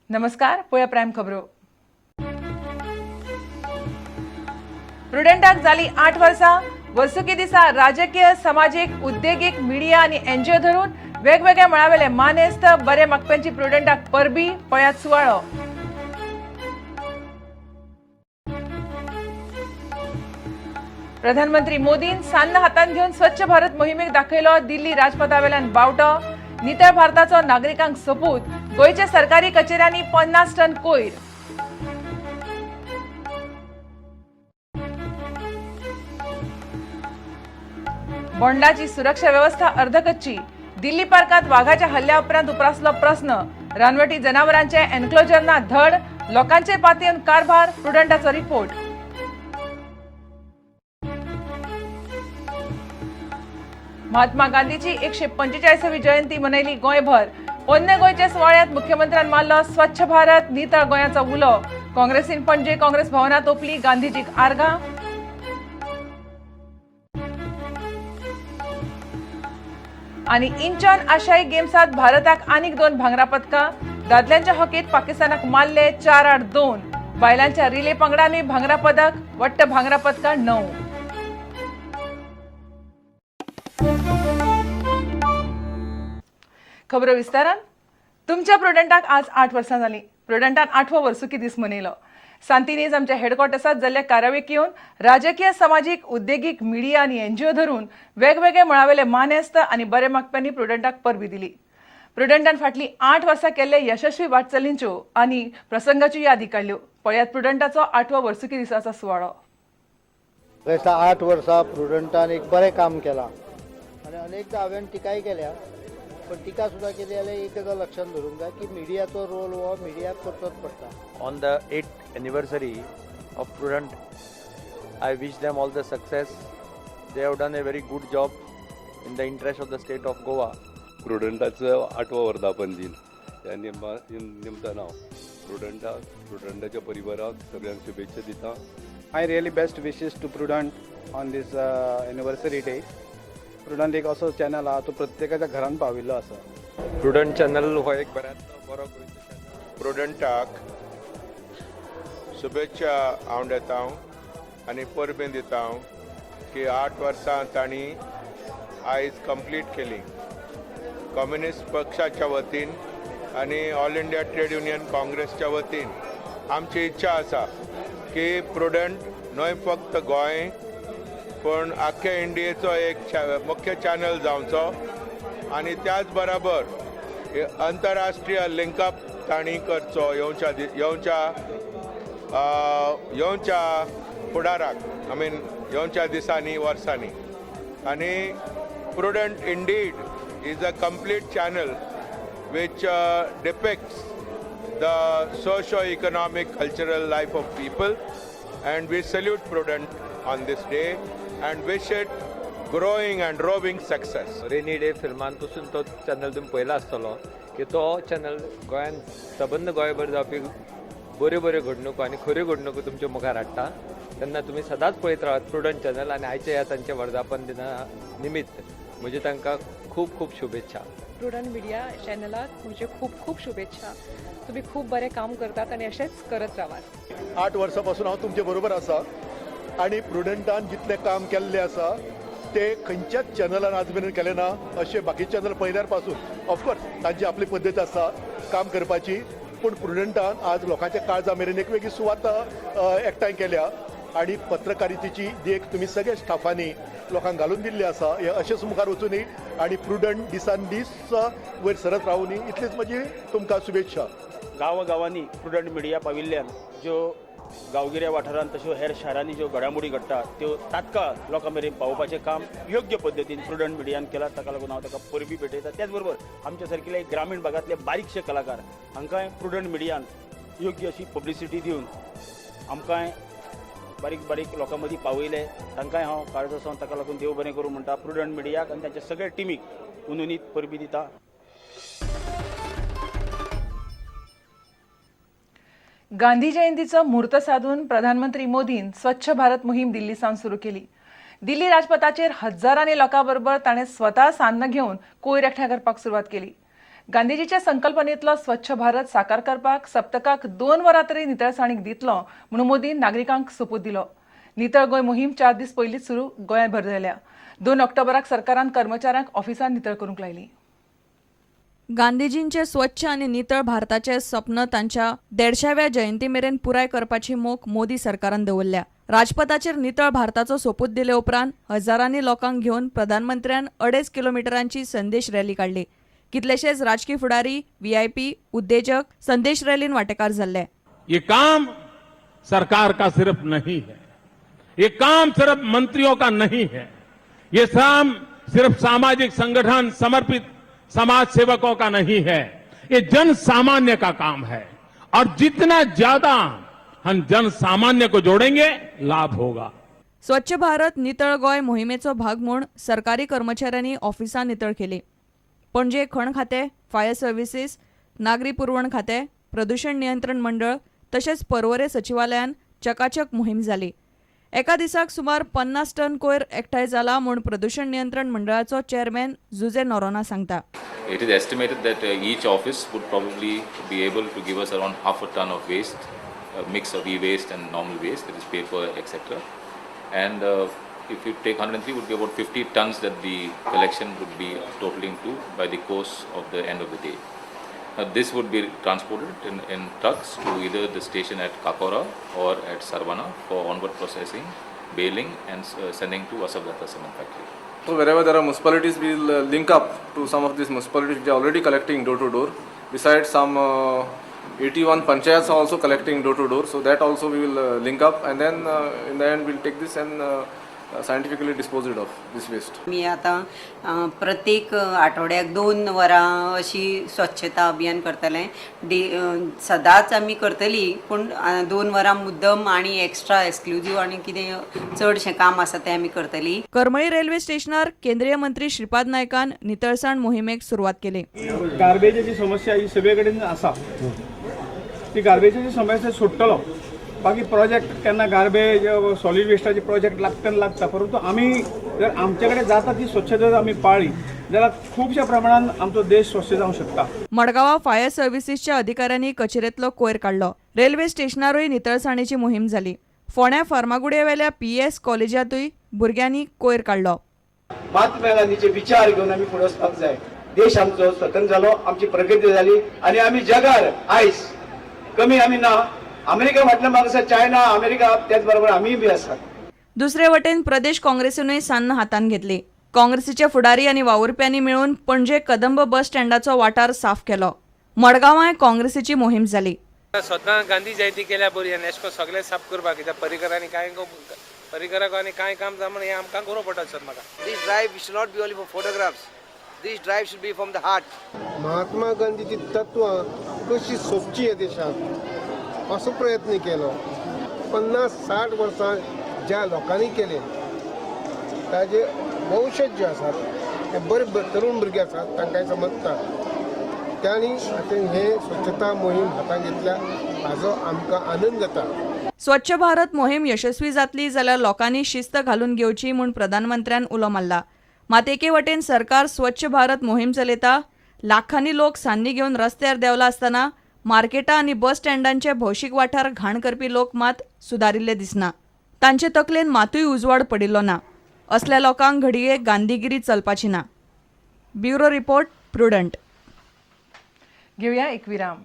नमस्कार, पळया प्रायम खबरो. प्रुडंटाक जाली 8 वर्सां. वर्सुकी दिसा राजकीय, सामाजीक, उद्देगीक, मिडिया आणि एनजीओ धरून वेगवेगळ्या मळावेले मानेस्त बरे मागप्यांची प्रुडंटाक परबी. पळयात सुवाळो. प्रधानमंत्री मोदीन सान्न हातान घेवन स्वच्छ भारत मोहिमेक दाखयलो दिल्ली राजपथावेल्यान बावटो. नितळ भारताचो नागरिकांक सपूत. गोयच्या सरकारी कचेऱ्यांनी 50 टन कोयर. बोंडाची सुरक्षा व्यवस्था अर्धकच्ची. दिल्ली पार्कात वाघाच्या हल्ल्या उपरांत उप्रासलो प्रस्न. रानवटी जनावरांचे एन्क्लोजरना धड. लोकांचे पातयेवन कारभार. प्रुडंटाचो रिपोर्ट. महात्मा गांधीची 145वी जयंती मनयली गोंयभर. पोन्ने गोंयच्या सुवाळ्यात मुख्यमंत्र्यान मारलो स्वच्छ भारत नितळ गोंयाचो उलो. काँग्रेसीन पणजे काँग्रेस भवनात ओपली गांधीजीक आर्गां. आणि इंचॉन आशियाई गेम्सात भारताक आनीक 2 भांगरा पदकां. दादल्यांच्या हॉकीत पाकिस्तानाक मारले 4-8-2. बायलांच्या रिले पंगडांनी भांगरा पदक. वट्ट भांगरा पदकां 9. खबरो विस्तारान. तुमच्या प्रुडंटाक आज 8 वर्सां जालीं. प्रुडंटान 8वो वर्सुकी दीस मनयलो. सांतिनेज आमच्या हेडक्वॉर्टर्सात जाल्ल्या कार्यावळीक येवन राजकीय, सामाजीक, उद्देगीक, मिडिया आणि एनजीओ धरून वेगवेगळे मळावेले मानेस्त आणि बरे मागप्यांनी प्रुडंटाक परबी दिली. प्रुडंटान फाटली 8 वर्सां केल्ले यशस्वी वाटचालींच्यो आनी प्रसंगाच्यो यादी काडल्यो. पळयात प्रुडंटाचो 8वो वर्सुकी दिसाचो सुवाळो. 8 वर्सां प्रुडंटान एक बरें काम केलां आनी अनेकदां हांवें टिकाय केल्या, पण टिका सुद्दां केली जाल्यार एक गजाल लक्षात धरूंक जाय की मिडियाचो रोल हो मिडियाक करचोच पडटा. On the 8th anniversary of Prudent, I wish them all the success. They have done a very good job in the interest of the state of Goa. प्रुडंटाचं 8वं वर्धापन दिन ह्या निमतान हांव प्रुडंटाच्या परिवाराक सगळ्यांक शुभेच्छा दिता. I really best wishes to Prudent on this anniversary day. Prudent एक असो चॅनल हा तो प्रत्येकाच्या घरान पाविल्लो आसा. Prudent channel हो एक बऱ्यांतलो बरो गोंयचो channel. प्रुडंटाक शुभेच्छा हांव दिता आनी परबी दिता की 8 वर्सां तांणी आयज कंप्लीट केली. कम्युनिस्ट पक्षाच्या वतीन आनी ऑल इंडिया ट्रेड युनियन काँग्रेसच्या वतीन आमची इच्छा आसा की प्रुडंट न्हय फक्त गोंय पण आख्ख्या इंडियेचो एक मुख्य चॅनल जावचो आनी त्याच बरोबर आंतरराष्ट्रीय लिंकअप तांणी करचो येवच्या फुडाराक येवच्या दिसांनी वर्सांनी. आनी prudent Indeed is a complete channel which depicts the socio-economic cultural life of people, and we salute Prudent on this day and wish it growing and roving success. Rainy day फिल्मान पसून तो चॅनल तुम्ही पळयला आसतलो की तो channel गोंयान सबंद गोंयभर जावपी बऱ्यो बऱ्यो घडणुको आनी खऱ्यो घडणुको तुमच्या मुखार हाडटा. तेन्ना तुमी सदांच पळयत रावात प्रुडंट चॅनल आनी आयच्या ह्या तांच्या वर्धापन दिना निमित्त म्हजे तांकां खूब खूब शुभेच्छा. प्रुडंट मिडिया चॅनलाक म्हणजे खूप खूप शुभेच्छा. तुम्ही खूप बरे काम करतात आणि असेच करत राहात. 8 वर्सां पासून हांव तुमचे बरोबर आसा आनी प्रुडंटान जितलें काम केल्लें आसा ते खंयच्याच चॅनलान आज मेरेन केलें ना. अशें बाकी चॅनल पयल्यार पासून ऑफकोर्स तांची आपली पद्दत आसा काम करपाची, पूण प्रुडंटान आज लोकांच्या काळजा मेरेन एक वेगळी सुवात एकठांय केल्या आनी पत्रकारितेची देख तुमी सगळ्या स्टाफांनी लोकांक घालून दिल्ली आसा. हे अशेंच मुखार वचूनी आनी प्रुडंट दिसान दीस वयर सरत रावनी इतलीच म्हजी तुमकां शुभेच्छा. गांवांनी प्रुडंट मिडिया पाविल्ल्यान ज्यो गांवगिऱ्या वाठारांत तश्यो हेर शारांनी ज्यो घडामोडी घडटा त्यो तात्काळ लोकां मेरेन पावोवपाचें काम योग्य पद्दतीन प्रुडंट मिडियान केलां. ताका लागून हांव ताका परबी भेटयता. त्याच बरोबर आमच्या सारकिले ग्रामीण भागांतले बारीकशे कलाकार हांकांय प्रुडंट मिडियान योग्य अशी पब्लिसिटी दिवन आमकांय बारीक बारीक लोकां मदीं पावयले. तांकांय हांव काळजो सावन ताका लागून देव बरें करूं म्हणटा. प्रुडंट मिडियाक आनी तांच्या सगळ्या टिमीक उनुनीत परबी दिता. गांधी जयंतीचो मुहूर्त साधून प्रधानमंत्री मोदीन स्वच्छ भारत मोहीम दिल्ली सावन सुरू केली. दिल्ली राजपथाचेर हजारांनी लोकां बरोबर ताणें स्वता सान्न घेवन कोयर एकठांय करपाक सुरवात केली. गांधीजीच्या संकल्पनेतलो स्वच्छ भारत साकार करपाक सप्तकाक 2 वरां तरी नितळसाणीक दितलो म्हणून मोदीन नागरिकांक सोपूत दिलो. नितळ गोंय मोहीम 4 दीस पयलींच सुरू गोंयांत भर जाल्या. 2 ऑक्टोबराक सरकारान कर्मचाऱ्यांक ऑफिसांत नितळ करूंक लायली. गांधीजींचे स्वच्छ आणि नितळ भारताचे स्वप्न तांच्या 150व्या जयंती मेरेन पुराय करपाची मोख मोदी सरकारान दवरल्या. राजपथाचेर नितळ भारताचो सोपूत दिले उपरांत हजारांनी लोकांक घेवन प्रधानमंत्र्यान 2.5 किलोमिटरांची संदेश रॅली काढली. कितलेशेच राजकीय फुडारी, व्हीआयपी, उद्देजक संदेश रॅलीन वांटेकार जाल्ले. ये काम सरकार का सिर्फ नहीं है, ये काम सिर्फ मंत्रियों का नहीं है, ये काम सिर्फ सामाजिक संगठन समर्पित समाज सेवकों का नहीं है, ये जन सामान्य का काम है. और जितना ज्यादा हम जन सामान्य को जोड़ेंगे लाभ होगा. स्वच्छ भारत नितळ गोंय मोहिमेचो भाग म्हूण सरकारी कर्मचाऱ्यांनी ऑफिसां नितळ केली. पणजे खण खातें, फायर सर्व्हिसीस, नागरी पुरवण खातें, प्रदूषण नियंत्रण मंडळ तशेंच पर्वरे सचिवालयान चकाचक मोहीम जाली. एका दिसाक सुमार 50 टन कोयर एकठांय जाला म्हूण प्रदूषण नियंत्रण मंडळाचो चेअरमॅन जुजे नोरोना सांगता. It is estimated that each office would probably be able to give us around half a ton of waste, a mix of e-waste and normal waste, that is paper, etc. And if you take 103, would be about 50 tons that the collection would be totaling to by the course of the end of the day. This would be transported in trucks to either the station at Kakora or at Sarvana for onward processing, baling and sending to Asavdata Cement Factory. So wherever there are municipalities, we will link up to some of these municipalities which are already collecting door to door. Besides, some 81 panchayats are also collecting door to door. So that also we will link up, and then in the end we'll take this and scientifically dispose it of this waste. मी आता प्रत्येक आठवड्याक 2 वरां अशी स्वच्छता अभियान करतले. सदांच आमी करतली, पूण 2 वरां मुद्दम आणि एक्स्ट्रा एक्सक्लुझिव्ह आणि कितें चडशें काम आसा तें आमी करतली. करमळी रेल्वे स्टेशनार केंद्रीय मंत्री श्रीपाद नायकान नितळसाण मोहिमेक सुरवात केली. गार्बेजाची समस्या ही सगळे कडेन आसा. ती गार्बेजाची समस्या सुट्टलो. बाकी प्रोजेक्ट केन्ना गार्बेज सॉलिड वेस्टाचे प्रोजेक्ट लागता, परंतु आमी जर आमचे कडेन जाता ती स्वच्छता आमी पाळ्ळी जाल्यार खुबशा प्रमाणात आमचो देश स्वच्छ जावंक शकता. मडगांवां फायर सर्व्हिसीसच्या अधिकाऱ्यांनी कचेरेंतलो कोयर काढलो. रेल्वे स्टेशनारूय नितळसाणीची मोहीम जाली. फोंड्या फार्मागुडयेवेल्या पीएस कॉलेजांतूय भुरग्यांनी कोयर काढलो. महात्मा गांधीचे विचार घेवन आमी फुडें वचपाक जाय. देश आमचो स्वतंत्र जालो, आमची प्रगती जाली आनी आमी जगार आयज कमी आमी ना. अमेरिका म्हटल्यार म्हाका दिसता चायना, अमेरिका त्याच बरोबर आमी बी आसात. दुसरे वटेन प्रदेश काँग्रेसीनूय सान्न हातान घेतली. काँग्रेसीचे फुडारी आनी वावुरप्यांनी मेळून पणजे कदंब बस स्टँडाचो वाठार साफ केलो. मडगांवांय काँग्रेसीची मोहीम जाली. सदां गांधी जयंती केल्या बरी आनी अशें करून सगळे साफ करपाक, कित्याक परिकरांनी कांय काम जावन हें आमकां गरज पडटा सर. म्हाका this drive should not be only for photographs. This drive should be from the heart. Mahatma गांधीची तत्वां कशी सोपची ह्या देशांत असो प्रयत्न केलो. 50-60 वर्सां ज्या लोकांनी केले ताजे वंशज जे आसात ते बरे तरुण भुरगे आसात, तांकांय समजता. त्यांनी हे स्वच्छता मोहीम हातांत घेतल्या हाजो आमकां आनंद जाता. स्वच्छ भारत मोहीम यशस्वी जातली जाल्यार लोकांनी शिस्त घालून घेवची म्हूण प्रधानमंत्र्यान उलो मारला. मात एके वटेन सरकार स्वच्छ भारत मोहीम चलयता. लाखांनी लोक सान्नी घेवन रस्त्यार देवला आसतना मार्केटां आनी बस स्टँडांचे भौशीक वाठार घाण करपी लोक मात सुदारिल्ले दिसना. तांचे तकलेन मातूय उजवाड पडिल्लो ना. असल्या लोकांक घडये गांधीगिरी चलपाची ना. Bureau report, prudent. घेऊया एक विराम.